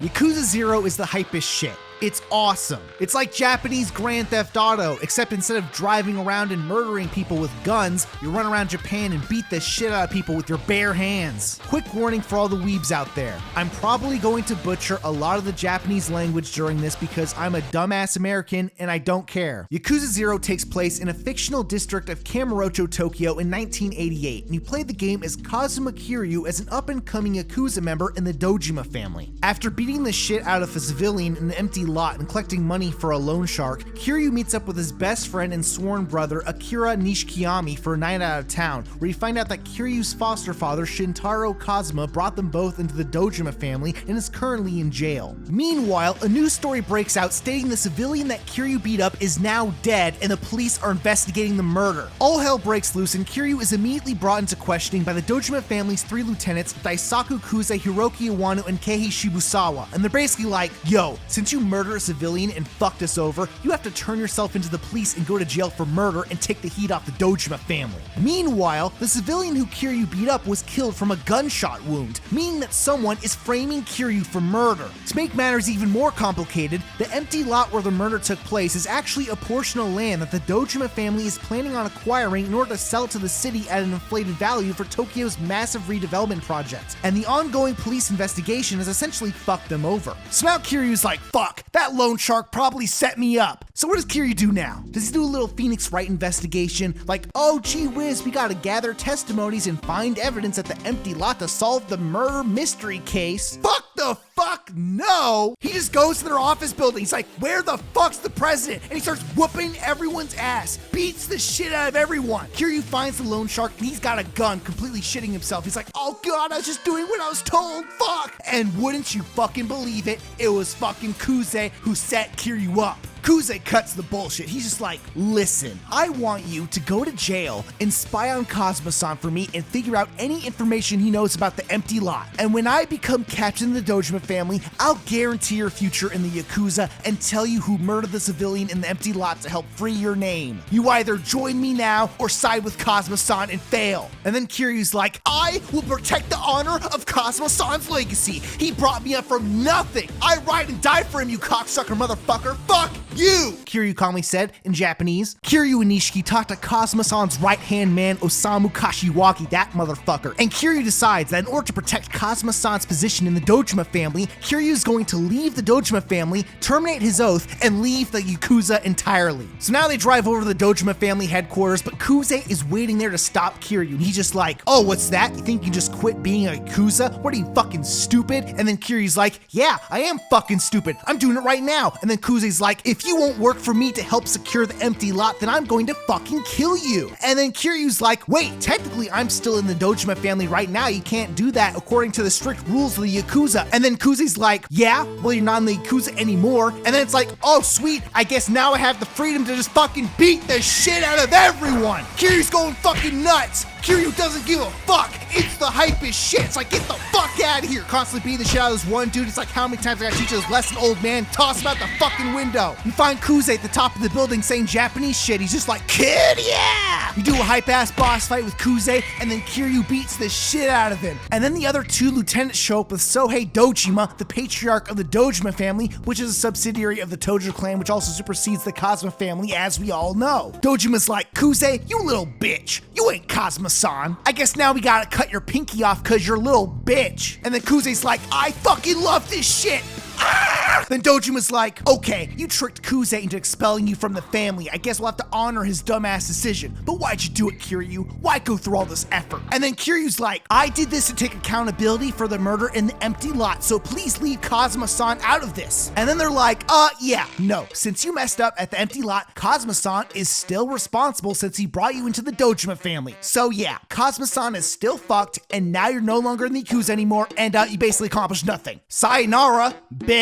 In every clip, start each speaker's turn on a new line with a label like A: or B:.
A: Yakuza 0 is the hypest shit. It's awesome. It's like Japanese Grand Theft Auto, except instead of driving around and murdering people with guns, you run around Japan and beat the shit out of people with your bare hands. Quick warning for all the weebs out there. I'm probably going to butcher a lot of the Japanese language during this because I'm a dumbass American and I don't care. Yakuza 0 takes place in a fictional district of Kamurocho, Tokyo in 1988, and you play the game as Kazuma Kiryu as an up-and-coming Yakuza member in the Dojima family. After beating the shit out of a civilian in an empty lot and collecting money for a loan shark, Kiryu meets up with his best friend and sworn brother Akira Nishikiyami for a night out of town, where you find out that Kiryu's foster father Shintaro Kazuma brought them both into the Dojima family and is currently in jail. Meanwhile, a news story breaks out stating the civilian that Kiryu beat up is now dead and the police are investigating the murder. All hell breaks loose and Kiryu is immediately brought into questioning by the Dojima family's 3 lieutenants Daisaku Kuze, Hiroki Iwano, and Keihi Shibusawa, and they're basically like, yo, since you murdered a civilian and fucked us over, you have to turn yourself into the police and go to jail for murder and take the heat off the Dojima family. Meanwhile, the civilian who Kiryu beat up was killed from a gunshot wound, meaning that someone is framing Kiryu for murder. To make matters even more complicated, the empty lot where the murder took place is actually a portion of land that the Dojima family is planning on acquiring in order to sell to the city at an inflated value for Tokyo's massive redevelopment project, and the ongoing police investigation has essentially fucked them over. So now Kiryu's like, fuck, that loan shark probably set me up. So what does Kiryu do now? Does he do a little Phoenix Wright investigation? Like, oh gee whiz, we gotta gather testimonies and find evidence at the empty lot to solve the murder mystery case? Fuck the fuck no! He just goes to their office building. He's like, where the fuck's the president? And he starts whooping everyone's ass. Beats the shit out of everyone. Kiryu finds the loan shark and he's got a gun, completely shitting himself. He's like, oh god, I was just doing what I was told, fuck! And wouldn't you fucking believe it, it was fucking Kuze who set Kiryu up. Kuze cuts the bullshit. He's just like, listen, I want you to go to jail and spy on Kazuma-san for me and figure out any information he knows about the empty lot. And when I become captain of the Dojima family, I'll guarantee your future in the Yakuza and tell you who murdered the civilian in the empty lot to help free your name. You either join me now or side with Kazuma-san and fail. And then Kiryu's like, I will protect the honor of Kazuma-san's legacy. He brought me up from nothing. I ride and die for him, you cocksucker motherfucker. Fuck you! Kiryu calmly said in Japanese. Kiryu and Nishiki talk to Kazuma-san's right-hand man Osamu Kashiwagi, that motherfucker. And Kiryu decides that in order to protect Kazuma-san's position in the Dojima family, Kiryu is going to leave the Dojima family, terminate his oath, and leave the Yakuza entirely. So now they drive over to the Dojima family headquarters, but Kuze is waiting there to stop Kiryu. And he's just like, oh, what's that? You think you can just quit being a Yakuza? What are you, fucking stupid? And then Kiryu's like, yeah, I am fucking stupid. I'm doing it right now. And then Kuze's like, if you won't work for me to help secure the empty lot, then I'm going to fucking kill you. And then Kiryu's like, wait, technically I'm still in the Dojima family right now. You can't do that according to the strict rules of the Yakuza. And then Kuze's like, yeah, well, you're not in the Yakuza anymore. And then it's like, oh, sweet, I guess now I have the freedom to just fucking beat the shit out of everyone. Kiryu's going fucking nuts. Kiryu doesn't give a fuck. It's the hypest shit. It's like, get the fuck out of here. Constantly beating the shit out of this one dude. It's like, how many times I gotta teach you this lesson, old man? Toss him out the fucking window. You find Kuze at the top of the building saying Japanese shit. He's just like, kid, yeah! You do a hype-ass boss fight with Kuze, and then Kiryu beats the shit out of him. And then the other 2 lieutenants show up with Sohei Dojima, the patriarch of the Dojima family, which is a subsidiary of the Tojo clan, which also supersedes the Kazuma family, as we all know. Dojima's like, Kuze, you little bitch. You ain't Kazuma-san. I guess now we gotta cut your pinky off cause you're a little bitch. And then Kuze's like, I fucking love this shit. Then Dojima's like, okay, you tricked Kuze into expelling you from the family. I guess we'll have to honor his dumbass decision. But why'd you do it, Kiryu? Why go through all this effort? And then Kiryu's like, I did this to take accountability for the murder in the empty lot, so please leave Kazuma-san out of this. And then they're like, yeah, no. Since you messed up at the empty lot, Kazuma-san is still responsible since he brought you into the Dojima family. So yeah, Kazuma-san is still fucked, and now you're no longer in the Yakuza anymore, and you basically accomplished nothing. Sayonara, bitch.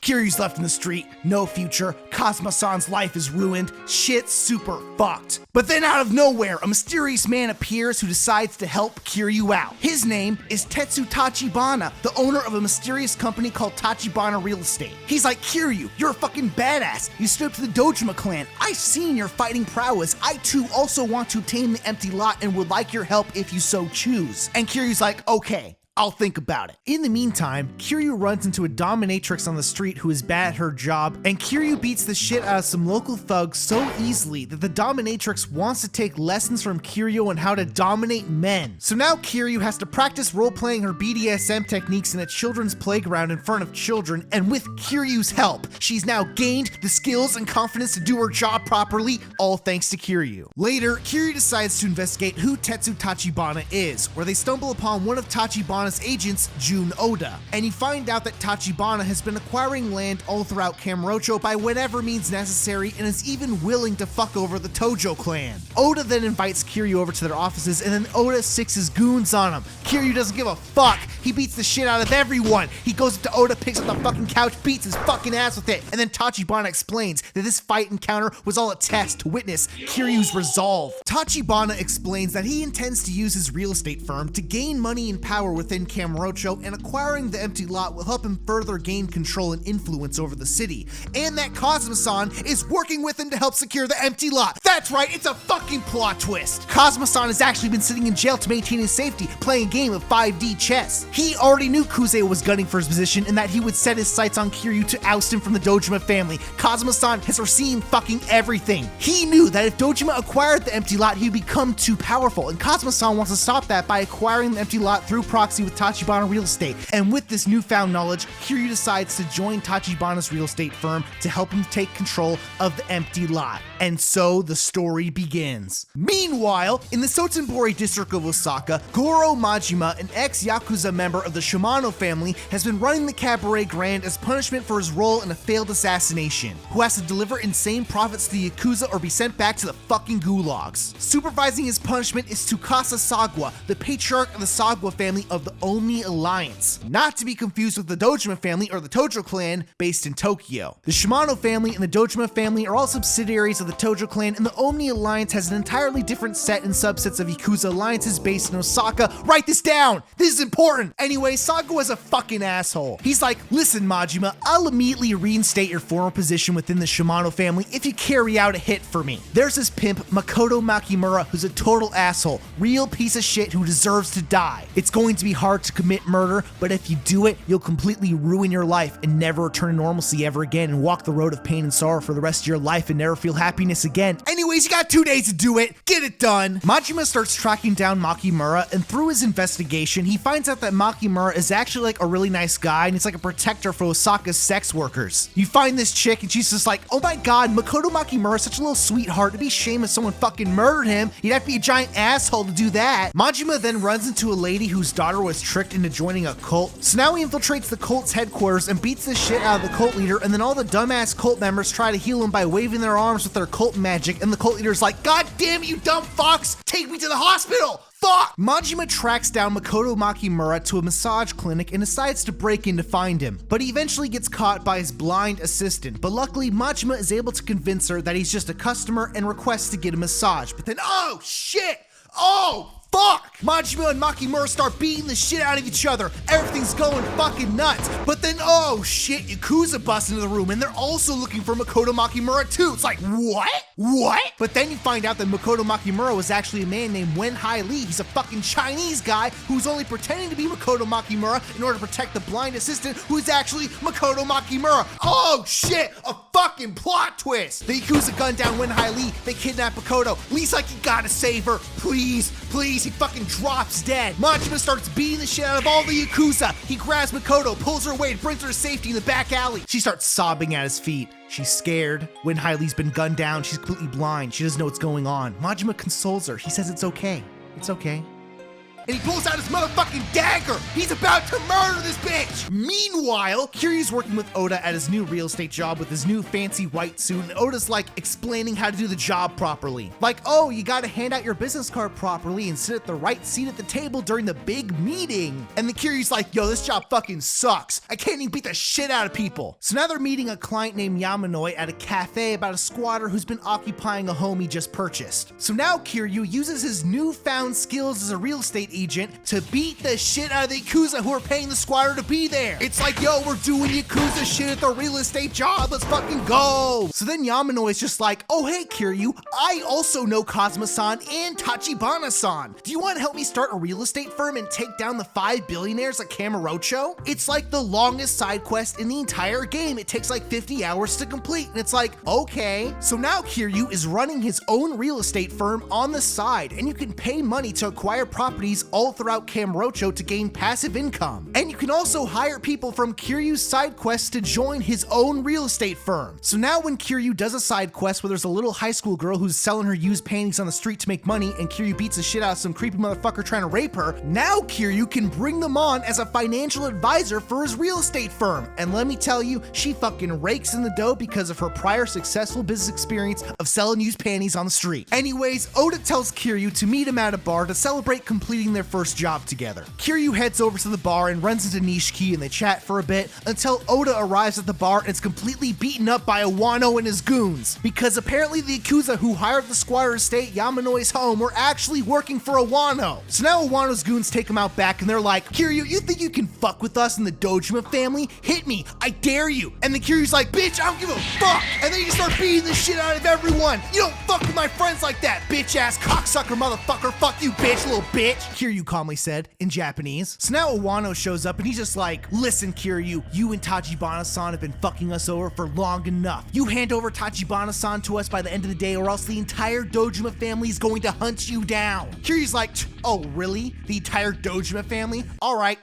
A: Kiryu's left in the street, no future. Kazuma-san's life is ruined. Shit's super fucked. But then out of nowhere, a mysterious man appears who decides to help Kiryu out. His name is Tetsu Tachibana, the owner of a mysterious company called Tachibana Real Estate. He's like, Kiryu, you're a fucking badass. You stood up to the Dojima clan. I've seen your fighting prowess. I too also want to tame the empty lot and would like your help if you so choose. And Kiryu's like, okay, I'll think about it. In the meantime, Kiryu runs into a dominatrix on the street who is bad at her job, and Kiryu beats the shit out of some local thugs so easily that the dominatrix wants to take lessons from Kiryu on how to dominate men. So now Kiryu has to practice role-playing her BDSM techniques in a children's playground in front of children, and with Kiryu's help, she's now gained the skills and confidence to do her job properly, all thanks to Kiryu. Later, Kiryu decides to investigate who Tetsu Tachibana is, where they stumble upon one of Tachibana's agents, Jun Oda, and you find out that Tachibana has been acquiring land all throughout Kamurocho by whatever means necessary and is even willing to fuck over the Tojo clan. Oda then invites Kiryu over to their offices, and then Oda sicks his goons on him. Kiryu doesn't give a fuck. He beats the shit out of everyone. He goes up to Oda, picks up the fucking couch, beats his fucking ass with it, and then Tachibana explains that this fight encounter was all a test to witness Kiryu's resolve. Tachibana explains that he intends to use his real estate firm to gain money and power within Kamurocho, and acquiring the empty lot will help him further gain control and influence over the city, and that Kazuma-san is working with him to help secure the empty lot. That's right, it's a fucking plot twist. Kazuma-san has actually been sitting in jail to maintain his safety, playing a game of 5D chess. He already knew Kuze was gunning for his position and that he would set his sights on Kiryu to oust him from the Dojima family. Kazuma-san has foreseen fucking everything. He knew that if Dojima acquired the empty lot, he would become too powerful, and Kazuma-san wants to stop that by acquiring the empty lot through proxy with Tachibana Real Estate. And with this newfound knowledge, Kiryu decides to join Tachibana's real estate firm to help him take control of the empty lot. And so the story begins. Meanwhile, in the Sotenbori district of Osaka, Goro Majima, an ex-Yakuza member of the Shimano family, has been running the Cabaret Grand as punishment for his role in a failed assassination, who has to deliver insane profits to the Yakuza or be sent back to the fucking gulags. Supervising his punishment is Tsukasa Sagwa, the patriarch of the Sagwa family of the Omi Alliance, not to be confused with the Dojima family or the Tojo clan based in Tokyo. The Shimano family and the Dojima family are all subsidiaries of the Tojo clan, and the Omi Alliance has an entirely different set and subsets of Yakuza alliances based in Osaka. Write this down! This is important! Anyway, Sagwa is a fucking asshole. He's like, listen Majima, I'll immediately reinstate your former position within the Shimano family if you carry out a hit for me. There's this pimp, Makoto Makimura, who's a total asshole, real piece of shit who deserves to die. It's going to be hard to commit murder, but if you do it, you'll completely ruin your life and never return to normalcy ever again and walk the road of pain and sorrow for the rest of your life and never feel happiness again. Anyways, you got 2 days to do it. Get it done. Majima starts tracking down Makimura, and through his investigation, he finds out that Makimura is actually like a really nice guy, and he's like a protector for Osaka's sex workers. You find this chick, and she's just like, oh my god, Makoto Makimura is such a little sweetheart. It'd be a shame if someone fucking murdered him. You'd have to be a giant asshole to do that. Majima then runs into a lady whose daughter was tricked into joining a cult, so now he infiltrates the cult's headquarters and beats the shit out of the cult leader, and then all the dumbass cult members try to heal him by waving their arms with their cult magic, and the cult leader's like, god damn it, you dumb fucks, take me to the hospital! Fuck! Majima tracks down Makoto Makimura to a massage clinic and decides to break in to find him, but he eventually gets caught by his blind assistant. But luckily, Majima is able to convince her that he's just a customer and requests to get a massage. But then, oh shit! Oh! Fuck! Majima and Makimura start beating the shit out of each other. Everything's going fucking nuts. But then, oh shit, Yakuza bust into the room and they're also looking for Makoto Makimura too. It's like, what? What? But then you find out that Makoto Makimura was actually a man named Wen Hai Li. He's a fucking Chinese guy who's only pretending to be Makoto Makimura in order to protect the blind assistant who's actually Makoto Makimura. Oh shit, a fucking plot twist. The Yakuza gun down Wen Hai Li. They kidnap Makoto. Lee's like, you gotta save her. Please, please. He fucking drops dead. Majima starts beating the shit out of all the Yakuza. He grabs Makoto, pulls her away, and brings her to safety in the back alley. She starts sobbing at his feet. She's scared. When Haile's been gunned down, she's completely blind. She doesn't know what's going on. Majima consoles her. He says it's okay. It's okay. And he pulls out his motherfucking dagger. He's about to murder this bitch. Meanwhile, Kiryu's working with Oda at his new real estate job with his new fancy white suit, and Oda's like explaining how to do the job properly. Like, oh, you gotta hand out your business card properly and sit at the right seat at the table during the big meeting. And the Kiryu's like, yo, this job fucking sucks. I can't even beat the shit out of people. So now they're meeting a client named Yamanoi at a cafe about a squatter who's been occupying a home he just purchased. So now Kiryu uses his newfound skills as a real estate agent to beat the shit out of the Yakuza who are paying the squire to be there. It's like, yo, we're doing Yakuza shit at the real estate job. Let's fucking go. So then Yamanoi is just like, oh, hey, Kiryu, I also know Kazuma-san and Tachibana-san. Do you want to help me start a real estate firm and take down the 5 billionaires at Kamurocho? It's like the longest side quest in the entire game. It takes like 50 hours to complete. And it's like, okay. So now Kiryu is running his own real estate firm on the side, and you can pay money to acquire properties all throughout Kamurocho to gain passive income. And you can also hire people from Kiryu's side quests to join his own real estate firm. So now when Kiryu does a side quest where there's a little high school girl who's selling her used paintings on the street to make money, and Kiryu beats the shit out of some creepy motherfucker trying to rape her, now Kiryu can bring them on as a financial advisor for his real estate firm. And let me tell you, she fucking rakes in the dough because of her prior successful business experience of selling used panties on the street. Anyways, Oda tells Kiryu to meet him at a bar to celebrate completing their first job together. Kiryu heads over to the bar and runs into Nishiki, and they chat for a bit until Oda arrives at the bar and is completely beaten up by Wano and his goons. Because apparently the Yakuza who hired the squire to stay at Yamanoi's home were actually working for Wano. So now Wano's goons take him out back and they're like, Kiryu, you think you can fuck with us in the Dojima family? Hit me, I dare you. And then Kiryu's like, bitch, I don't give a fuck. And then you start beating the shit out of everyone. You don't fuck with my friends like that, bitch ass cocksucker motherfucker. Fuck you, bitch, little bitch. Kiryu calmly said in Japanese. So now Wano shows up and he's just like, listen, Kiryu, you and Tachibana-san have been fucking us over for long enough. You hand over Tachibana-san to us by the end of the day, or else the entire Dojima family is going to hunt you down. Kiryu's like, oh, really? The entire Dojima family? All right.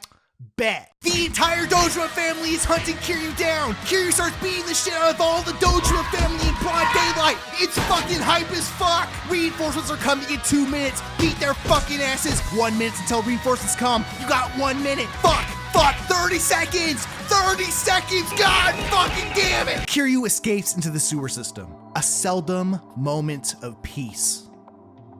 A: Bet. The entire Dojima family is hunting Kiryu down. Kiryu starts beating the shit out of all the Dojima family in broad daylight. It's fucking hype as fuck. Reinforcements are coming in 2 minutes. Beat their fucking asses. 1 minute until reinforcements come. You got 1 minute. Fuck. 30 seconds. 30 seconds. God fucking damn it. Kiryu escapes into the sewer system. A seldom moment of peace.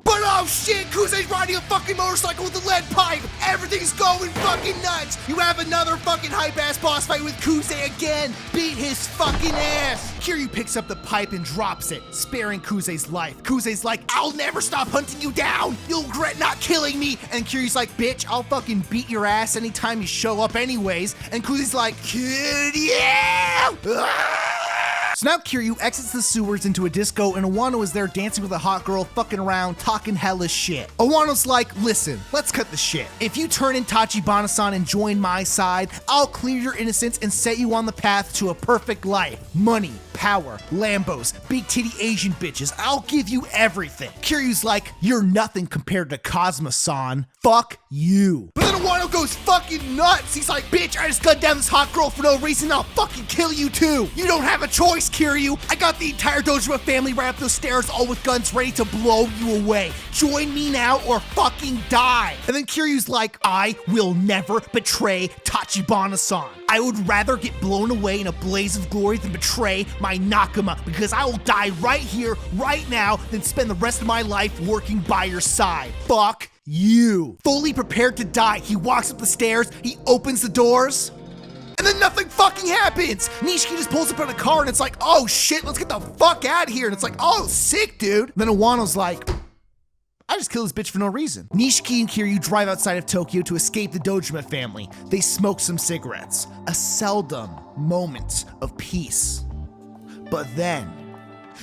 A: But oh shit, Kusei's riding a fucking motorcycle with a lead pipe! Everything's going fucking nuts! You have another fucking hype-ass boss fight with Kusei again! Beat his fucking ass! Kiryu picks up the pipe and drops it, sparing Kusei's life. Kusei's like, I'll never stop hunting you down! You'll regret not killing me! And Kiryu's like, bitch, I'll fucking beat your ass anytime you show up anyways. And Kusei's like, kid, yeah! So now Kiryu exits the sewers into a disco, and Wano is there dancing with a hot girl, fucking around, talking hella shit. Wano's like, listen, let's cut the shit. If you turn in Tachibana-san and join my side, I'll clear your innocence and set you on the path to a perfect life. Money, power, Lambos, big titty Asian bitches, I'll give you everything. Kiryu's like, you're nothing compared to Kazuma-san. Fuck you. But then Wano goes fucking nuts. He's like, bitch, I just gunned down this hot girl for no reason. I'll fucking kill you too. You don't have a choice, Kiryu. I got the entire Dojima family right up those stairs, all with guns ready to blow you away. Join me now or fucking die. And then Kiryu's like, I will never betray Tachibana-san. I would rather get blown away in a blaze of glory than betray my Nakama, because I will die right here, right now, than spend the rest of my life working by your side. Fuck you. Fully prepared to die, he walks up the stairs, he opens the doors, and then nothing fucking happens. Nishiki just pulls up in a car and it's like, oh shit, let's get the fuck out of here. And it's like, oh, sick, dude. Then Wano's like, I just killed this bitch for no reason. Nishiki and Kiryu drive outside of Tokyo to escape the Dojima family. They smoke some cigarettes. A seldom moment of peace. But then,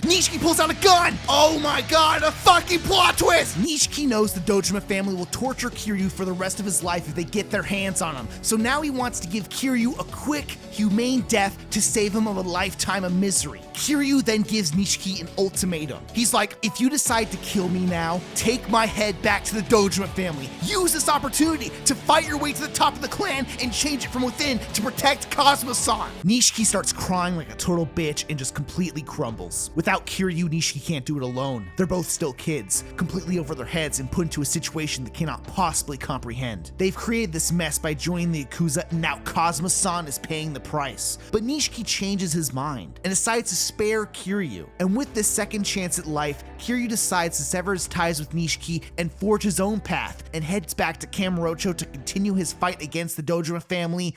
A: Nishiki pulls out a gun! Oh my god, a fucking plot twist! Nishiki knows the Dojima family will torture Kiryu for the rest of his life if they get their hands on him. So now he wants to give Kiryu a quick, humane death to save him of a lifetime of misery. Kiryu then gives Nishiki an ultimatum. He's like, if you decide to kill me now, take my head back to the Dojima family. Use this opportunity to fight your way to the top of the clan and change it from within to protect Kazuma-san. Nishiki starts crying like a total bitch and just completely crumbles. Without Kiryu, Nishiki can't do it alone. They're both still kids, completely over their heads and put into a situation they cannot possibly comprehend. They've created this mess by joining the Yakuza, and now Kazuma-san is paying the price. But Nishiki changes his mind and decides to spare Kiryu. And with this second chance at life, Kiryu decides to sever his ties with Nishiki and forge his own path, and heads back to Kamurocho to continue his fight against the Dojima family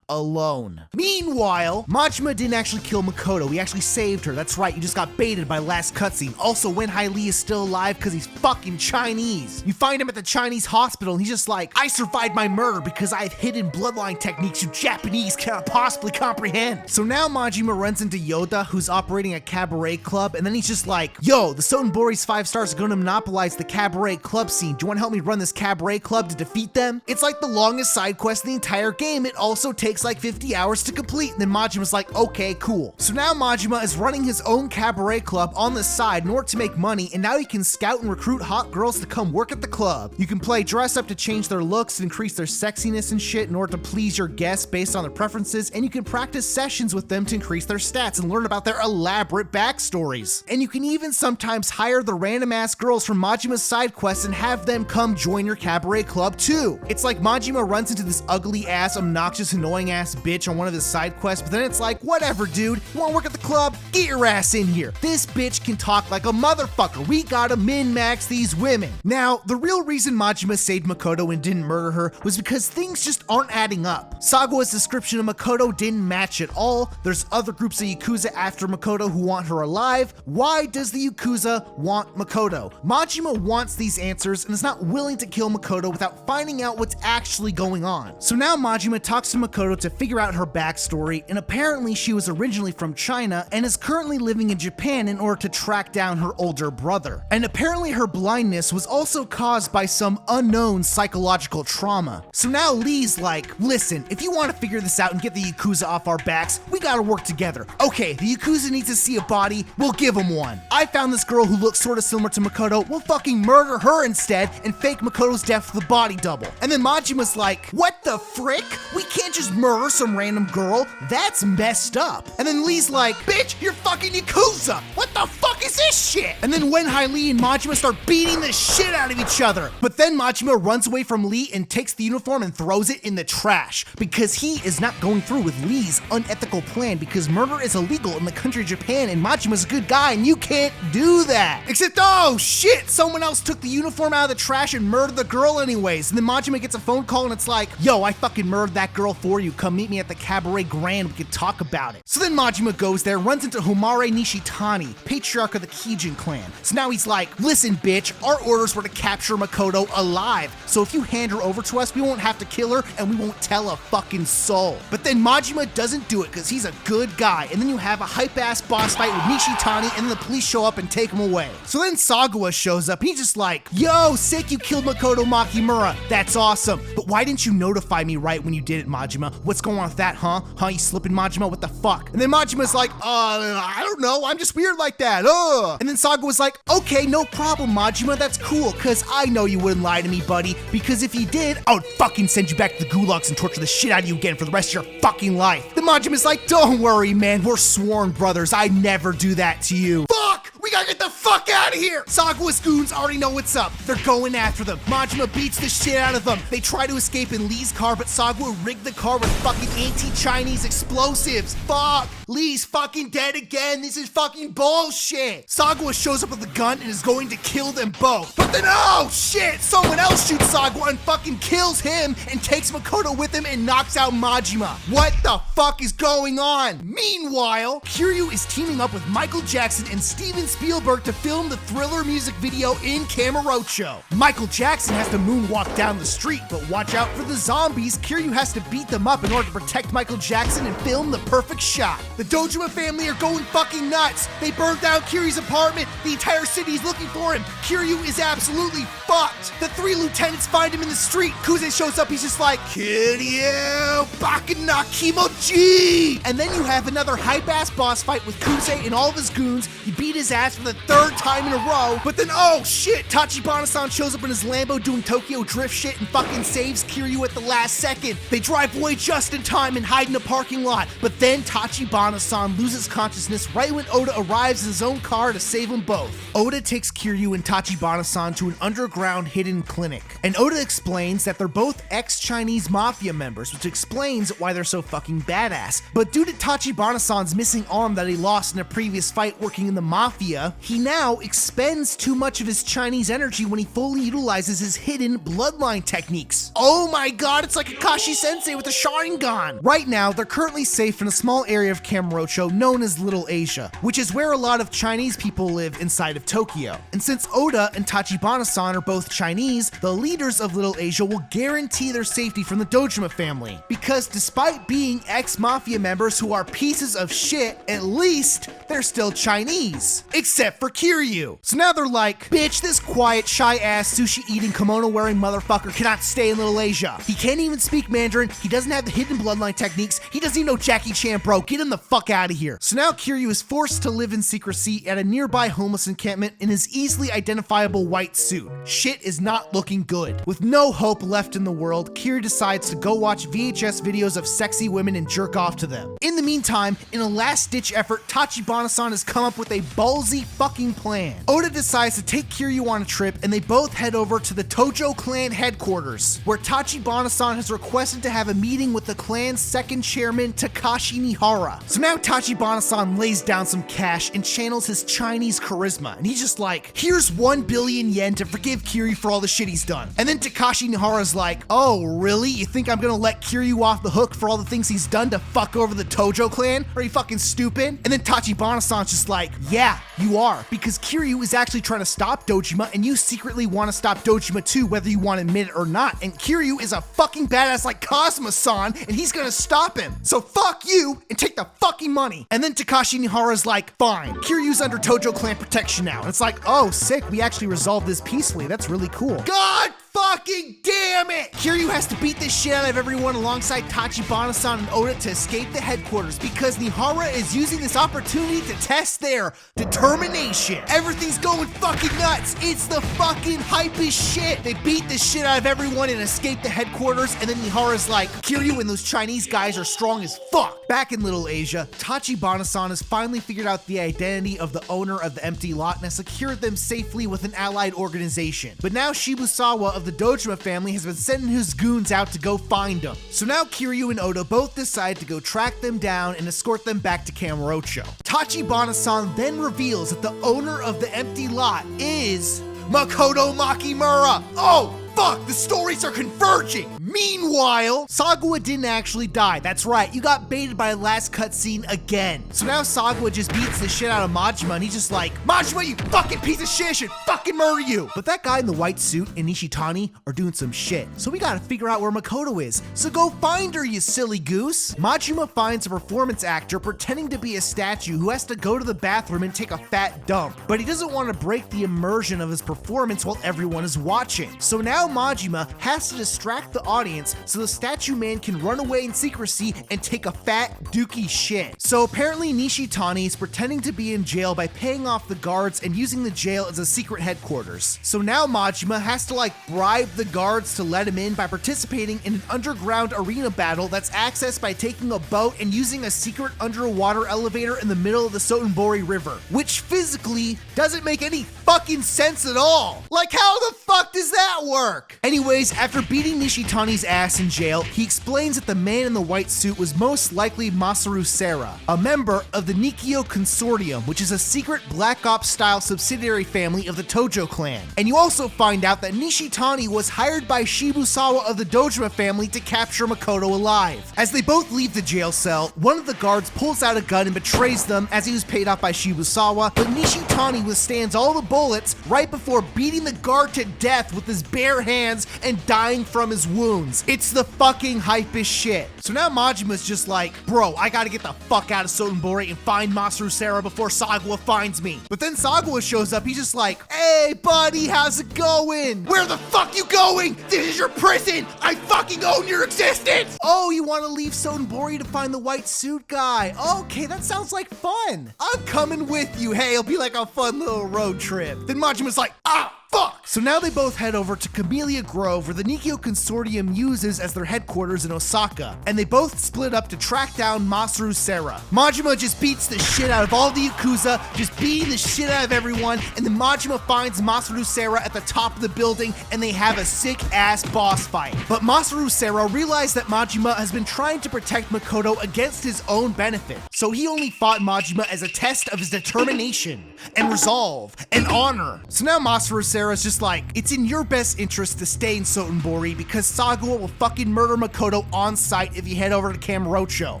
A: alone. Meanwhile, Majima didn't actually kill Makoto, he actually saved her. That's right, you just got baited by last cutscene. Also, Wen Hai Lee is still alive because he's fucking Chinese. You find him at the Chinese hospital and he's just like, I survived my murder because I have hidden bloodline techniques you Japanese cannot possibly comprehend. So now Majima runs into Yoda, who's operating a cabaret club, and then he's just like, yo, the Sotenbori's 5 stars are gonna monopolize the cabaret club scene. Do you wanna help me run this cabaret club to defeat them? It's like the longest side quest in the entire game. It also takes like 50 hours to complete. And then Majima's like, okay, cool. So now Majima is running his own cabaret club on the side in order to make money, and now he can scout and recruit hot girls to come work at the club. You can play dress up to change their looks and increase their sexiness and shit in order to please your guests based on their preferences, and you can practice sessions with them to increase their stats and learn about their elaborate backstories. And you can even sometimes hire the random ass girls from Majima's side quests and have them come join your cabaret club too. It's like Majima runs into this ugly ass, obnoxious, annoying ass bitch on one of his side quests, but then it's like, whatever dude, you wanna work at the club? Get your ass in here. This bitch can talk like a motherfucker. We gotta min-max these women. Now, the real reason Majima saved Makoto and didn't murder her was because things just aren't adding up. Sagawa's description of Makoto didn't match at all. There's other groups of Yakuza after Makoto who want her alive. Why does the Yakuza want Makoto? Majima wants these answers and is not willing to kill Makoto without finding out what's actually going on. So now Majima talks to Makoto to figure out her backstory, and apparently she was originally from China and is currently living in Japan in order to track down her older brother. And apparently her blindness was also caused by some unknown psychological trauma. So now Lee's like, listen, if you want to figure this out and get the Yakuza off our backs, we gotta work together. Okay, the Yakuza needs to see a body, we'll give them one. I found this girl who looks sort of similar to Makoto, we'll fucking murder her instead and fake Makoto's death with the body double. And then Majima's like, what the frick? We can't just murder some random girl, that's messed up. And then Lee's like, bitch, you're fucking Yakuza! What the fuck is this shit? And then Wen Hai Lee and Majima start beating the shit out of each other. But then Majima runs away from Lee and takes the uniform and throws it in the trash because he is not going through with Lee's unethical plan, because murder is illegal in the country of Japan and Majima's a good guy and you can't do that. Except, oh shit, someone else took the uniform out of the trash and murdered the girl anyways. And then Majima gets a phone call and it's like, yo, I fucking murdered that girl for you. Come meet me at the Cabaret Grand, we can talk about it. So then Majima goes there, runs into Homare Nishitani, patriarch of the Kijin clan. So now he's like, listen bitch, our orders were to capture Makoto alive. So if you hand her over to us, we won't have to kill her and we won't tell a fucking soul. But then Majima doesn't do it because he's a good guy. And then you have a hype ass boss fight with Nishitani and then the police show up and take him away. So then Sagawa shows up. He's just like, yo, sick, you killed Makoto Makimura. That's awesome. But why didn't you notify me right when you did it, Majima? What's going on with that, huh? You slipping, Majima? What the fuck? And then Majima's like, I don't know. I'm just weird like that. And then Sagawa's like, okay, no problem, Majima. That's cool, because I know you wouldn't lie to me, buddy. Because if you did, I would fucking send you back to the gulags and torture the shit out of you again for the rest of your fucking life. Then Majima's like, don't worry, man. We're sworn brothers. I never do that to you. Fuck! We gotta get the fuck out of here! Sagawa's goons already know what's up. They're going after them. Majima beats the shit out of them. They try to escape in Lee's car, but Sagawa rigged the car with fucking anti-Chinese explosives. Fuck! Lee's fucking dead again. This is fucking bullshit. Sagawa shows up with a gun and is going to kill them both. But then, oh shit! Someone else shoots Sagawa and fucking kills him and takes Makoto with him and knocks out Majima. What the fuck is going on? Meanwhile, Kiryu is teaming up with Michael Jackson and Steven Spielberg to film the Thriller music video in Kamurocho. Michael Jackson has to moonwalk down the street, but watch out for the zombies. Kiryu has to beat them up in order to protect Michael Jackson and film the perfect shot. The Dojima family are going fucking nuts. They burned down Kiryu's apartment. The entire city is looking for him. Kiryu is absolutely fucked. The 3 lieutenants find him in the street. Kuze shows up. He's just like, Kiryu, Bakana Kimochi. And then you have another hype-ass boss fight with Kuze and all of his goons. He beat his ass for the 3rd time in a row. But then, oh shit, Tachibana-san shows up in his Lambo doing Tokyo drift shit and fucking saves Kiryu at the last second. They drive away just in time and hide in a parking lot. But then Tachibana Tachibana-san loses consciousness right when Oda arrives in his own car to save them both. Oda takes Kiryu and Tachibana-san to an underground hidden clinic, and Oda explains that they're both ex-Chinese mafia members, which explains why they're so fucking badass. But due to Tachibana-san's missing arm that he lost in a previous fight working in the mafia, he now expends too much of his Chinese energy when he fully utilizes his hidden bloodline techniques. Oh my god, it's like Kakashi Sensei with a Sharingan! Right now, they're currently safe in a small area of Kamurocho known as Little Asia, which is where a lot of Chinese people live inside of Tokyo. And since Oda and Tachibana-san are both Chinese, the leaders of Little Asia will guarantee their safety from the Dojima family. Because despite being ex-mafia members who are pieces of shit, at least they're still Chinese. Except for Kiryu. So now they're like, bitch, this quiet, shy-ass, sushi-eating, kimono-wearing motherfucker cannot stay in Little Asia. He can't even speak Mandarin, he doesn't have the hidden bloodline techniques, he doesn't even know Jackie Chan, bro. Get him the fuck out of here. So now Kiryu is forced to live in secrecy at a nearby homeless encampment in his easily identifiable white suit. Shit is not looking good. With no hope left in the world, Kiryu decides to go watch VHS videos of sexy women and jerk off to them. In the meantime, in a last-ditch effort, Tachibana-san has come up with a ballsy fucking plan. Oda decides to take Kiryu on a trip, and they both head over to the Tojo clan headquarters, where Tachibana-san has requested to have a meeting with the clan's second chairman, Takashi Nihara. So now Tachibana-san lays down some cash and channels his Chinese charisma, and he's just like, here's 1 billion yen to forgive Kiryu for all the shit he's done. And then Takashi Nihara's like, oh, really? You think I'm gonna let Kiryu off the hook for all the things he's done to fuck over the Tojo clan? Are you fucking stupid? And then Tachibana-san's just like, yeah, you are, because Kiryu is actually trying to stop Dojima, and you secretly want to stop Dojima too, whether you want to admit it or not. And Kiryu is a fucking badass like Cosmo-san, and he's gonna stop him. So fuck you and take the fucking money. And then Takashi Nihara's like, fine, Kiryu's under Tojo clan protection now. And it's like, oh, sick, we actually resolved this peacefully. That's really cool. God fucking damn it! Kiryu has to beat the shit out of everyone alongside Tachibana-san and Oda to escape the headquarters because Nihara is using this opportunity to test their determination. Everything's going fucking nuts. It's the fucking hypest shit. They beat the shit out of everyone and escape the headquarters, and then Nihara's like, Kiryu and those Chinese guys are strong as fuck. Back in Little Asia, Tachibana-san has finally figured out the identity of the owner of the empty lot and has secured them safely with an allied organization. But now Shibusawa of the Dojima family has been sending his goons out to go find them. So now Kiryu and Oda both decide to go track them down and escort them back to Kamurocho. Tachibana-san then reveals that the owner of the empty lot is Makoto Makimura. Oh! Fuck, the stories are converging! Meanwhile, Sagawa didn't actually die. That's right, you got baited by the last cutscene again. So now Sagawa just beats the shit out of Majima, and he's just like, Majima, you fucking piece of shit, I should fucking murder you! But that guy in the white suit and Nishitani are doing some shit, so we gotta figure out where Makoto is. So go find her, you silly goose! Majima finds a performance actor pretending to be a statue who has to go to the bathroom and take a fat dump. But he doesn't want to break the immersion of his performance while everyone is watching. So now Majima has to distract the audience so the statue man can run away in secrecy and take a fat dookie shit. So apparently Nishitani is pretending to be in jail by paying off the guards and using the jail as a secret headquarters. So now Majima has to like bribe the guards to let him in by participating in an underground arena battle that's accessed by taking a boat and using a secret underwater elevator in the middle of the Sotenbori River, which physically doesn't make any fucking sense at all. Like, how the fuck does that work? Anyways, after beating Nishitani's ass in jail, he explains that the man in the white suit was most likely Masaru Sera, a member of the Nikio Consortium, which is a secret Black Ops-style subsidiary family of the Tojo clan. And you also find out that Nishitani was hired by Shibusawa of the Dojima family to capture Makoto alive. As they both leave the jail cell, one of the guards pulls out a gun and betrays them as he was paid off by Shibusawa, but Nishitani withstands all the bullets right before beating the guard to death with his bare hands and dying from his wounds. It's the fucking hypest shit. So now Majima's just like, bro, I gotta get the fuck out of Sotenbori and find Masaru Sera before Sagawa finds me. But then Sagawa shows up, he's just like, hey buddy, how's it going? Where the fuck you going? This is your prison! I fucking own your existence! Oh, you wanna leave Sotenbori to find the white suit guy? Okay, that sounds like fun. I'm coming with you. Hey, it'll be like a fun little road trip. Then Majima's like, ah, fuck! fuck. So now they both head over to Camellia Grove, where the Nikio Consortium uses as their headquarters in Osaka, and they both split up to track down Masaru Sera. Majima just beats the shit out of all the Yakuza, just beating the shit out of everyone, and then Majima finds Masaru Sera at the top of the building, and they have a sick-ass boss fight. But Masaru Sera realized that Majima has been trying to protect Makoto against his own benefit, so he only fought Majima as a test of his determination, and resolve, and honor. So now Masaru Sera's just like, it's in your best interest to stay in Sotenbori because Sagawa will fucking murder Makoto on sight if you head over to Kamurocho.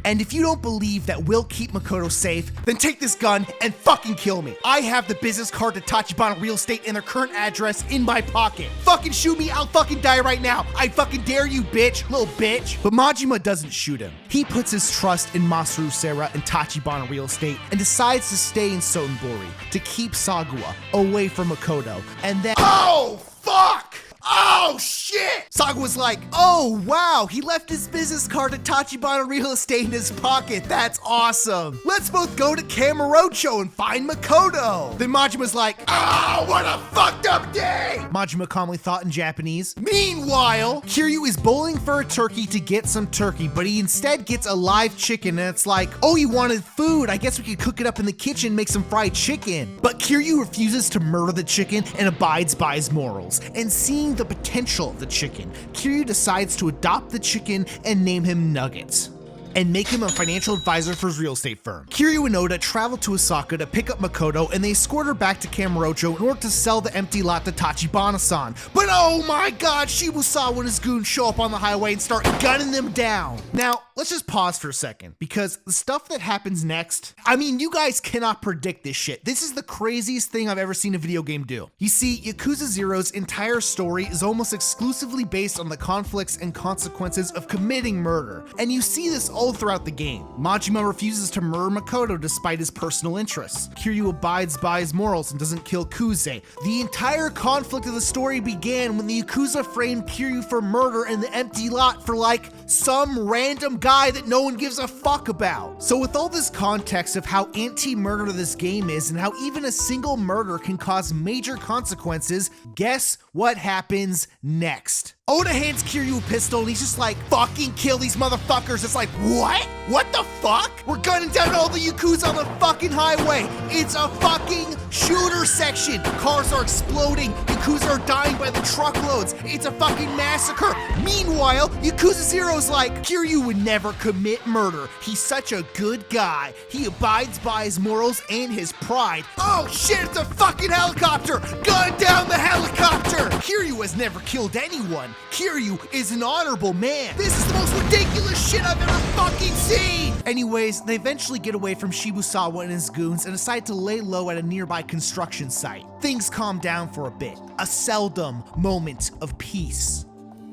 A: And if you don't believe that we'll keep Makoto safe, then take this gun and fucking kill me. I have the business card to Tachibana Real Estate and their current address in my pocket. Fucking shoot me, I'll fucking die right now. I fucking dare you, bitch, little bitch. But Majima doesn't shoot him. He puts his trust in Masaru Sera and Tachibana Real Estate and decides to stay in Sotenbori to keep Sagawa away from Makoto. And then, oh, fuck! Oh, shit! Sagawa's like, oh, wow, he left his business card to Tachibana Real Estate in his pocket. That's awesome. Let's both go to Kamurocho and find Makoto. Then Majima's like, oh, what a fucked up day! Majima calmly thought in Japanese. Meanwhile, Kiryu is bowling for a turkey to get some turkey, but he instead gets a live chicken, and it's like, oh, you wanted food. I guess we could cook it up in the kitchen, make some fried chicken. But Kiryu refuses to murder the chicken and abides by his morals. And seeing the potential of the chicken, Kiryu decides to adopt the chicken and name him Nuggets, and make him a financial advisor for his real estate firm. Kiryu and Oda travel to Osaka to pick up Makoto, and they escort her back to Kamurocho in order to sell the empty lot to Tachibana-san. But oh my god, Shibusawa and his goons show up on the highway and start gunning them down. Now, let's just pause for a second, because the stuff that happens next, I mean, you guys cannot predict this shit. This is the craziest thing I've ever seen a video game do. You see, Yakuza 0's entire story is almost exclusively based on the conflicts and consequences of committing murder, and you see this all throughout the game. Majima refuses to murder Makoto despite his personal interests. Kiryu abides by his morals and doesn't kill Kuze. The entire conflict of the story began when the Yakuza framed Kiryu for murder in the empty lot for like some random guy that no one gives a fuck about. So with all this context of how anti-murder this game is and how even a single murder can cause major consequences, guess what happens next? Oda hands Kiryu a pistol and he's just like, fucking kill these motherfuckers. It's like, what? What the fuck? We're gunning down all the Yakuza on the fucking highway. It's a fucking shooter section. Cars are exploding. Yakuza are dying by the truckloads. It's a fucking massacre. Meanwhile, Yakuza 0's like, Kiryu would never commit murder. He's such a good guy. He abides by his morals and his pride. Oh shit, it's a fucking helicopter. Gun down the helicopter. Kiryu has never killed anyone. Kiryu is an honorable man. This is the most ridiculous shit I've ever fucking seen. Anyways, they eventually get away from Shibusawa and his goons and decide to lay low at a nearby construction site. Things calm down for a bit. A seldom moment of peace.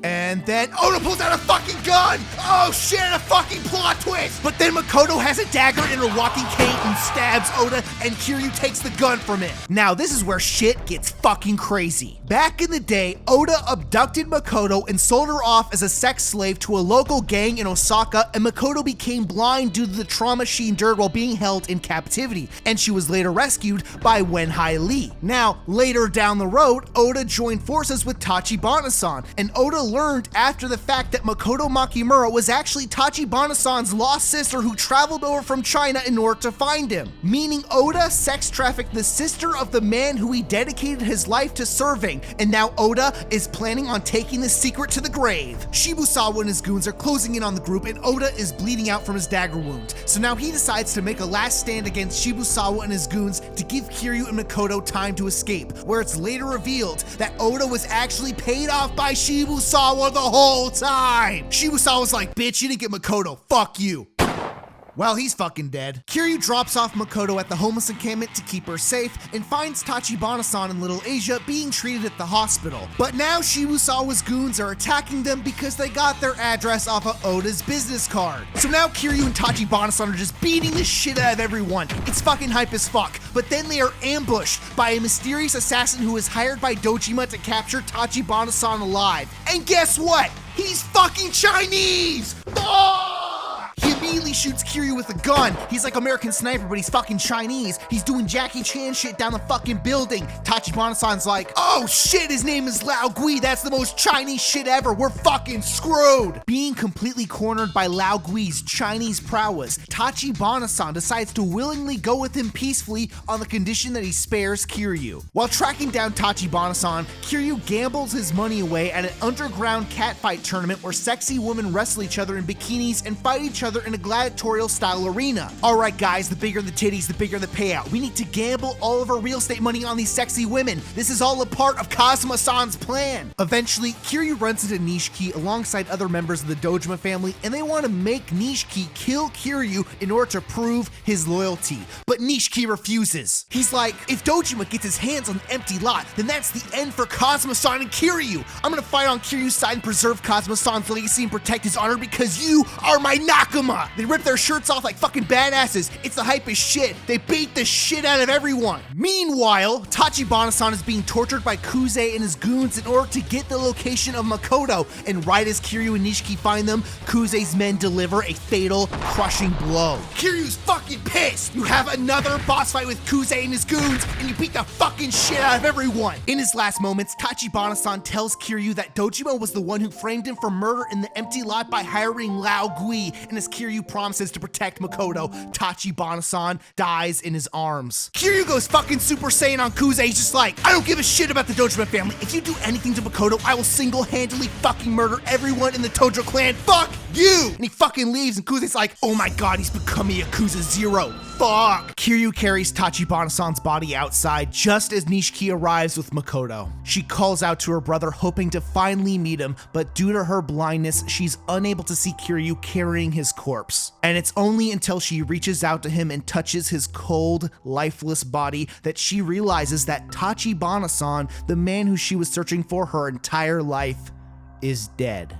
A: And then Oda pulls out a fucking gun! Oh shit, a fucking plot twist! But then Makoto has a dagger and a walking cane and stabs Oda, and Kiryu takes the gun from him. Now this is where shit gets fucking crazy. Back in the day, Oda abducted Makoto and sold her off as a sex slave to a local gang in Osaka, and Makoto became blind due to the trauma she endured while being held in captivity, and she was later rescued by Wenhai Lee. Now, later down the road, Oda joined forces with Tachibana-san, and Oda learned after the fact that Makoto Makimura was actually Tachibana-san's lost sister who traveled over from China in order to find him, meaning Oda sex trafficked the sister of the man who he dedicated his life to serving, and now Oda is planning on taking this secret to the grave. Shibusawa and his goons are closing in on the group, and Oda is bleeding out from his dagger wound, so now he decides to make a last stand against Shibusawa and his goons to give Kiryu and Makoto time to escape, where it's later revealed that Oda was actually paid off by Shibusawa the whole time. Shibusawa's like, bitch, you didn't get Makoto, fuck you. Well, he's fucking dead. Kiryu drops off Makoto at the homeless encampment to keep her safe and finds Tachibana-san in Little Asia being treated at the hospital. But now Shibusawa's goons are attacking them because they got their address off of Oda's business card. So now Kiryu and Tachibana-san are just beating the shit out of everyone. It's fucking hype as fuck. But then they are ambushed by a mysterious assassin who is hired by Dojima to capture Tachibana-san alive. And guess what? He's fucking Chinese! Oh! He immediately shoots Kiryu with a gun. He's like American Sniper, but he's fucking Chinese. He's doing Jackie Chan shit down the fucking building. Tachibana-san's like, oh shit, his name is Lao Gui. That's the most Chinese shit ever. We're fucking screwed. Being completely cornered by Lao Gui's Chinese prowess, Tachibana-san decides to willingly go with him peacefully on the condition that he spares Kiryu. While tracking down Tachibana-san, Kiryu gambles his money away at an underground catfight tournament where sexy women wrestle each other in bikinis and fight each other in a gladiatorial style arena. Alright guys, the bigger the titties, the bigger the payout. We need to gamble all of our real estate money on these sexy women. This is all a part of Kazuma-san's plan. Eventually, Kiryu runs into Nishiki alongside other members of the Dojima family, and they want to make Nishiki kill Kiryu in order to prove his loyalty. But Nishiki refuses. He's like, if Dojima gets his hands on the empty lot, then that's the end for Kazuma-san and Kiryu. I'm gonna fight on Kiryu's side and preserve Kazuma-san's legacy and protect his honor because you are my Nakama. They rip their shirts off like fucking badasses. It's the hypest shit. They beat the shit out of everyone. Meanwhile, Tachibana-san is being tortured by Kuze and his goons in order to get the location of Makoto, and right as Kiryu and Nishiki find them, Kuze's men deliver a fatal, crushing blow. Kiryu's fucking pissed. You have another boss fight with Kuze and his goons, and you beat the fucking shit out of everyone. In his last moments, Tachibana-san tells Kiryu that Dojima was the one who framed him for murder in the empty lot by hiring Lao Gui, and as Kiryu promises to protect Makoto, Tachibana-san dies in his arms. Kiryu goes fucking Super Saiyan on Kuze. He's just like, I don't give a shit about the Dojima family. If you do anything to Makoto, I will single-handedly fucking murder everyone in the Tojo clan. Fuck you! And he fucking leaves, and Kuze's like, oh my god, he's becoming Yakuza 0. Fuck! Kiryu carries Tachibana-san's body outside just as Nishiki arrives with Makoto. She calls out to her brother hoping to finally meet him, but due to her blindness, she's unable to see Kiryu carrying his corpse. And it's only until she reaches out to him and touches his cold, lifeless body that she realizes that Tachibana-san, the man who she was searching for her entire life, is dead.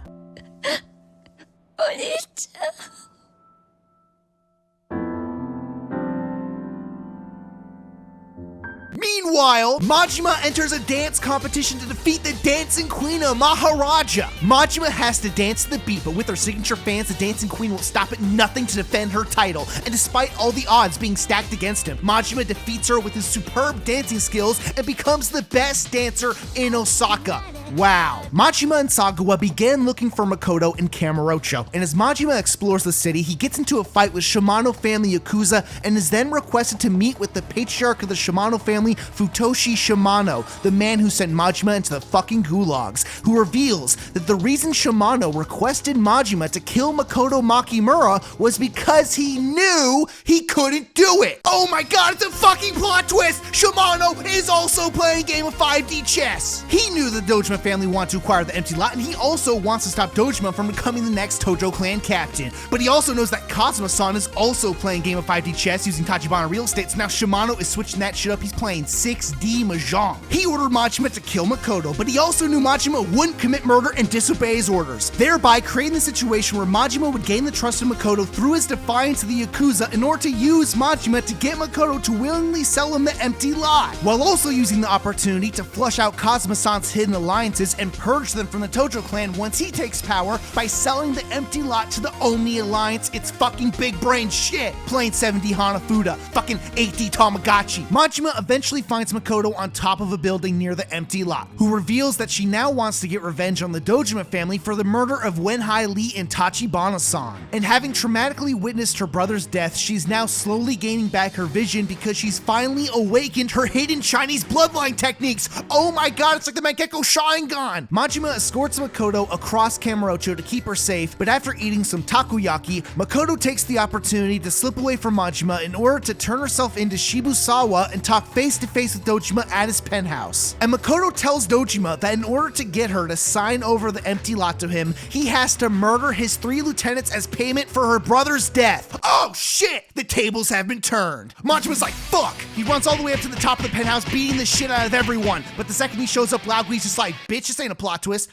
A: Meanwhile, Majima enters a dance competition to defeat the dancing queen of Maharaja. Majima has to dance to the beat, but with her signature fans, the dancing queen will stop at nothing to defend her title. And despite all the odds being stacked against him, Majima defeats her with his superb dancing skills and becomes the best dancer in Osaka. Wow. Majima and Sagawa began looking for Makoto in Kamurocho, and as Majima explores the city, he gets into a fight with Shimano family Yakuza and is then requested to meet with the patriarch of the Shimano family, Futoshi Shimano, the man who sent Majima into the fucking gulags, who reveals that the reason Shimano requested Majima to kill Makoto Makimura was because he knew he couldn't do it. Oh my god, it's a fucking plot twist! Shimano is also playing a game of 5D chess! He knew the Dojima family wanted to acquire the empty lot, and he also wants to stop Dojima from becoming the next Tojo clan captain. But he also knows that Kazuma-san is also playing game of 5D chess using Tachibana real estate, so now Shimano is switching that shit up. He's playing 6D Mahjong. He ordered Majima to kill Makoto, but he also knew Majima wouldn't commit murder and disobey his orders, thereby creating the situation where Majima would gain the trust of Makoto through his defiance of the Yakuza in order to use Majima to get Makoto to willingly sell him the empty lot, while also using the opportunity to flush out Kazuma-san's hidden alliances and purge them from the Tojo clan once he takes power by selling the empty lot to the Omni Alliance. It's fucking big brain shit. Playing 7D Hanafuda, fucking 8D Tamagotchi. Majima eventually finds Makoto on top of a building near the empty lot, who reveals that she now wants to get revenge on the Dojima family for the murder of Wenhai Lee and Tachibana-san. And having traumatically witnessed her brother's death, she's now slowly gaining back her vision because she's finally awakened her hidden Chinese bloodline techniques. Oh my god, it's like the Mangekyo Sharingan! Majima escorts Makoto across Kamurocho to keep her safe, but after eating some takoyaki, Makoto takes the opportunity to slip away from Majima in order to turn herself into Shibusawa and talk face to face with Dojima at his penthouse. And Makoto tells Dojima that in order to get her to sign over the empty lot to him, he has to murder his 3 lieutenants as payment for her brother's death. Oh shit! The tables have been turned. Majima's like, fuck! He runs all the way up to the top of the penthouse, beating the shit out of everyone. But the second he shows up, Lao Gui's just like, bitch, this ain't a plot twist.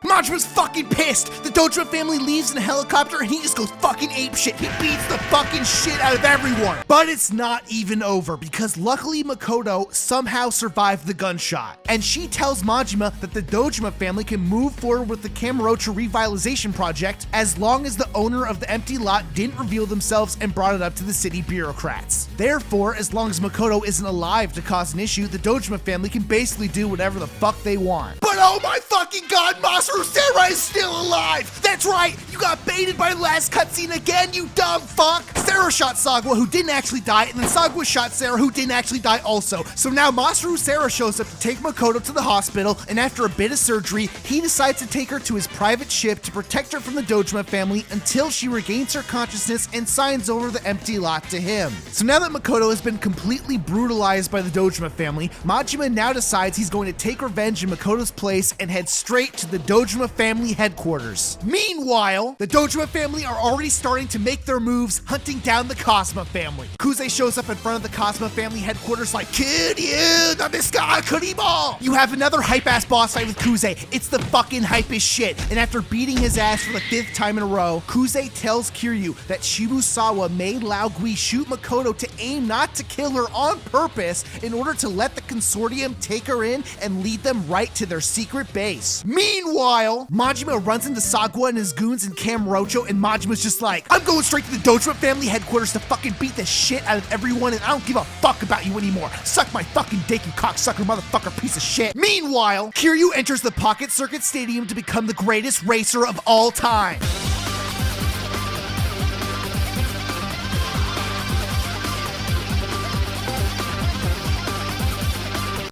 A: Majima's fucking pissed. The Dojima family leaves in a helicopter and he just goes fucking apeshit. He beats the fucking shit out of everyone. But it's not even over because luckily Makoto somehow survived the gunshot. And she tells Majima that the Dojima family can move forward with the Kamurocho revitalization project as long as the owner of the empty lot didn't reveal themselves and brought it up to the city bureaucrats. Therefore, as long as Makoto isn't alive to cause an issue, the Dojima family can basically do whatever the fuck they want. But oh my fucking god, Masaru Sarah is still alive! That's right, you got baited by the last cutscene again, you dumb fuck! Sarah shot Sagwa, who didn't actually die, and then Sagwa shot Sarah, who didn't actually die also. So now Masaru Sarah shows up to take Makoto to the hospital, and after a bit of surgery, he decides to take her to his private ship to protect her from the Dojima family until she regains her consciousness and signs over the empty lot to him. So now that Makoto has been completely brutalized by the Dojima family, Majima now decides he's going to take revenge in Makoto's place and head straight to the Dojima family headquarters. Meanwhile, the Dojima family are already starting to make their moves, hunting down the Kazuma family. Kuze shows up in front of the Kazuma family headquarters like, Kiryu, Nadeska, Kurimo! You have another hype-ass boss fight with Kuze. It's the fucking hypest shit. And after beating his ass for the 5th time in a row, Kuze tells Kiryu that Shibusawa made Lao Gui shoot Makoto to aim not to kill her on purpose in order to let the consortium take her in and lead them right to their secret base. Meanwhile, Majima runs into Sagwa and his goons in Kamurocho, and Majima's just like, I'm going straight to the Dojima family headquarters to fucking beat the shit out of everyone, and I don't give a fuck about you anymore. Suck my fucking dick, you cocksucker motherfucker piece of shit. Meanwhile, Kiryu enters the Pocket Circuit Stadium to become the greatest racer of all time.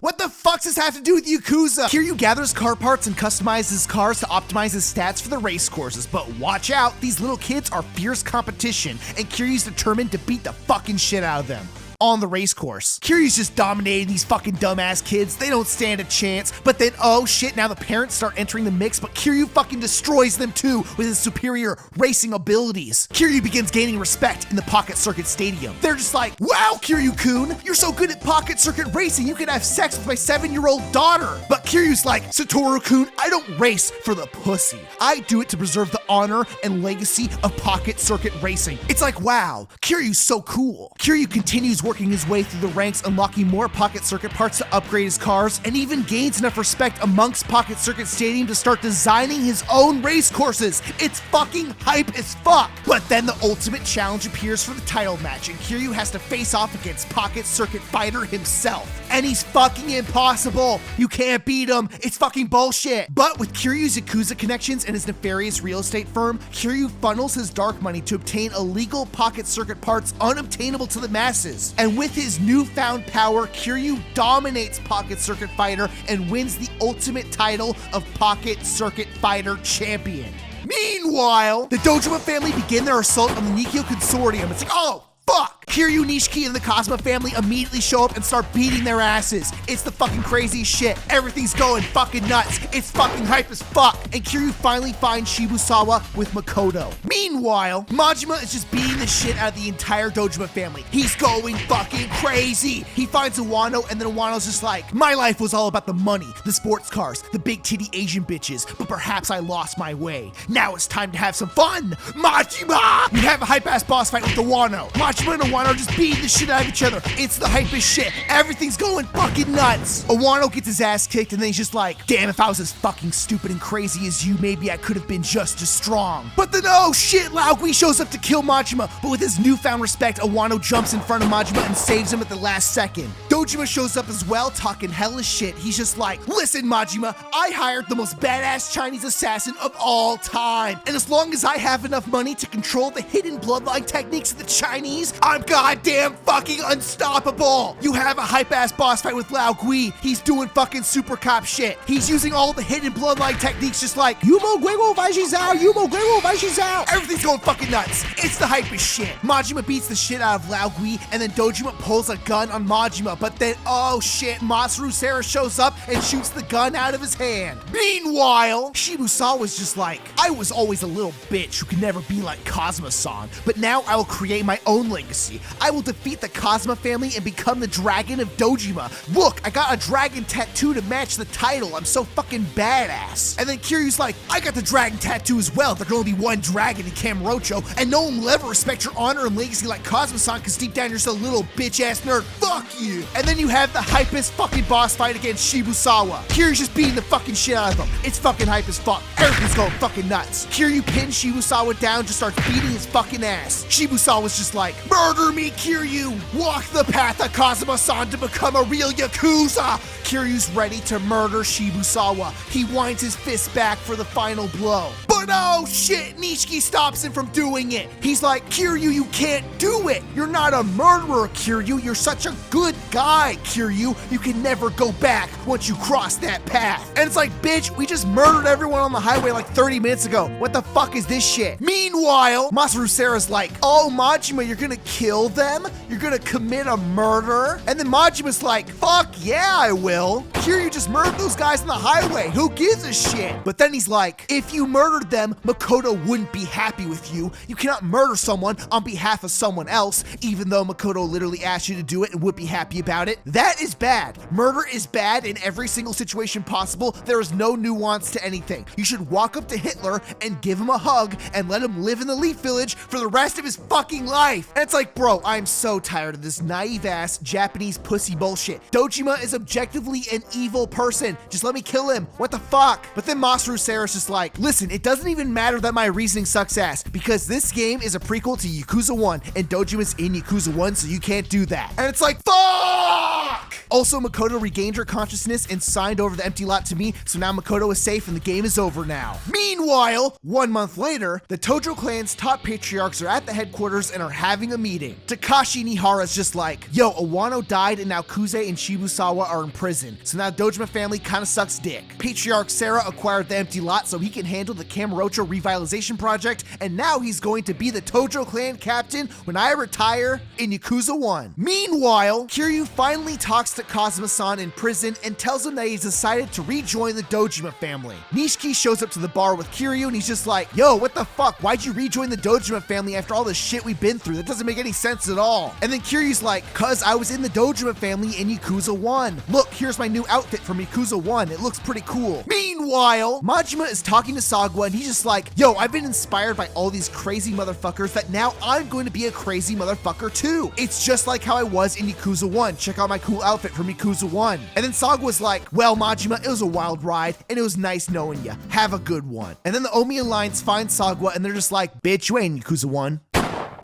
A: What the fuck does this have to do with Yakuza? Kiryu gathers car parts and customizes cars to optimize his stats for the race courses, but watch out, these little kids are fierce competition, and Kiryu's determined to beat the fucking shit out of them. On the race course, Kiryu's just dominating these fucking dumbass kids. They don't stand a chance. But then, oh shit, now the parents start entering the mix, but Kiryu fucking destroys them too with his superior racing abilities. Kiryu begins gaining respect in the Pocket Circuit Stadium. They're just like, wow, Kiryu-kun, you're so good at Pocket Circuit racing, you can have sex with my 7-year-old daughter. But Kiryu's like, Satoru-kun, I don't race for the pussy. I do it to preserve the honor and legacy of Pocket Circuit racing. It's like, wow, Kiryu's so cool. Kiryu continues working his way through the ranks, unlocking more Pocket Circuit parts to upgrade his cars, and even gains enough respect amongst Pocket Circuit Stadium to start designing his own race courses. It's fucking hype as fuck. But then the ultimate challenge appears for the title match, and Kiryu has to face off against Pocket Circuit Fighter himself. And he's fucking impossible. You can't beat him. It's fucking bullshit. But with Kiryu's Yakuza connections and his nefarious real estate firm, Kiryu funnels his dark money to obtain illegal Pocket Circuit parts unobtainable to the masses. And with his newfound power, Kiryu dominates Pocket Circuit Fighter and wins the ultimate title of Pocket Circuit Fighter Champion. Meanwhile, the Dojima family begin their assault on the Nikyo Consortium. It's like, oh, fuck! Kiryu, Nishiki, and the Kazuma family immediately show up and start beating their asses. It's the fucking craziest shit. Everything's going fucking nuts. It's fucking hype as fuck. And Kiryu finally finds Shibusawa with Makoto. Meanwhile, Majima is just beating the shit out of the entire Dojima family. He's going fucking crazy. He finds Iwano, and then Iwano's just like, my life was all about the money, the sports cars, the big titty Asian bitches, but perhaps I lost my way. Now it's time to have some fun. Majima! You have a hype-ass boss fight with Iwano. Majima and Iwano are just beating the shit out of each other. It's the hypest shit. Everything's going fucking nuts. Iwano gets his ass kicked, and then he's just like, damn, if I was as fucking stupid and crazy as you, maybe I could have been just as strong. But then, oh shit, Lao Gui shows up to kill Majima, but with his newfound respect, Iwano jumps in front of Majima and saves him at the last second. Dojima shows up as well, talking hella shit. He's just like, listen, Majima, I hired the most badass Chinese assassin of all time, and as long as I have enough money to control the hidden bloodline techniques of the Chinese, I'm goddamn fucking unstoppable. You have a hype-ass boss fight with Lao Gui. He's doing fucking super cop shit. He's using all the hidden bloodline techniques just like, Yumo Guego Vaishizao, Yumo Guego Vaishizao. Everything's going fucking nuts. It's the hypest shit. Majima beats the shit out of Lao Gui, and then Dojima pulls a gun on Majima, but then, oh shit, Masaru Sarah shows up and shoots the gun out of his hand. Meanwhile, Shibusawa was just like, I was always a little bitch who could never be like Kazuma-san, but now I will create my own legacy. victory. I will defeat the Kazuma family and become the dragon of Dojima. Look, I got a dragon tattoo to match the title. I'm so fucking badass. And then Kiryu's like, I got the dragon tattoo as well. There can only be one dragon in Kamurocho, and no one will ever respect your honor and legacy like Kazuma-san, because deep down you're just a little bitch-ass nerd. Fuck you. And then you have the hypest fucking boss fight against Shibusawa. Kiryu's just beating the fucking shit out of him. It's fucking hype as fuck. Everything's going fucking nuts. Kiryu pins Shibusawa down, just starts beating his fucking ass. Shibusawa's just like, murder me, Kiryu! Walk the path of Kazuma-san to become a real Yakuza! Kiryu's ready to murder Shibusawa. He winds his fist back for the final blow. But oh shit, Nishiki stops him from doing it. He's like, Kiryu, you can't do it. You're not a murderer, Kiryu. You're such a good guy, Kiryu. You can never go back once you cross that path. And it's like, bitch, we just murdered everyone on the highway like 30 minutes ago. What the fuck is this shit? Meanwhile, Masaru Sera's like, oh, Majima, you're gonna kill them? You're gonna commit a murder? And then Majima's like, fuck yeah, I will. Kiryu just murdered those guys on the highway. Who gives a shit? But then he's like, if you murdered them, Makoto wouldn't be happy with you. You cannot murder someone on behalf of someone else, even though Makoto literally asked you to do it and would be happy about it. That is bad. Murder is bad in every single situation possible. There is no nuance to anything. You should walk up to Hitler and give him a hug and let him live in the Leaf Village for the rest of his fucking life. And it's like, bro, I'm so tired of this naive ass Japanese pussy bullshit. Dojima is objectively an evil person. Just let me kill him. What the fuck? But then Masaru Sera's just like, listen, it doesn't even matter that my reasoning sucks ass, because this game is a prequel to Yakuza 1 and Dojima's in Yakuza 1, so you can't do that. And it's like, fuck! Also, Makoto regained her consciousness and signed over the empty lot to me, so now Makoto is safe and the game is over now. Meanwhile, 1 month later, the Tojo clan's top patriarchs are at the headquarters and are having a meeting. Takashi Nihara's just like, yo, Awano died and now Kuze and Shibusawa are in prison, so now Dojima family kinda sucks dick. Patriarch Sera acquired the empty lot so he can handle the Kamurocho revitalization project, and now he's going to be the Tojo clan captain when I retire in Yakuza 1. Meanwhile, Kiryu finally talks to Kazuma-san in prison and tells him that he's decided to rejoin the Dojima family. Nishiki shows up to the bar with Kiryu and he's just like, yo, what the fuck? Why'd you rejoin the Dojima family after all the shit we've been through? That doesn't make any sense at all. And then Kiryu's like, cause I was in the Dojima family in Yakuza 1. Look, here's my new outfit from Yakuza 1. It looks pretty cool. Meanwhile, Majima is talking to Sagwa and he's just like, yo, I've been inspired by all these crazy motherfuckers that now I'm going to be a crazy motherfucker too. It's just like how I was in Yakuza 1. Check out my cool outfit from Yakuza 1. And then Sagwa's like, well, Majima, it was a wild ride and it was nice knowing you. Have a good one. And then the Omi Alliance finds Sagwa and they're just like, bitch, you ain't in Yakuza 1.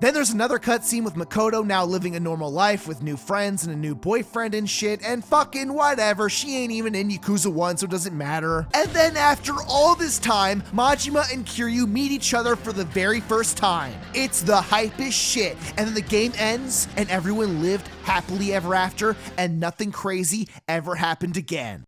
A: Then there's another cutscene with Makoto now living a normal life with new friends and a new boyfriend and shit, and fucking whatever, she ain't even in Yakuza 1, so it doesn't matter. And then after all this time, Majima and Kiryu meet each other for the very first time. It's the hypest shit, and then the game ends and everyone lived happily ever after and nothing crazy ever happened again.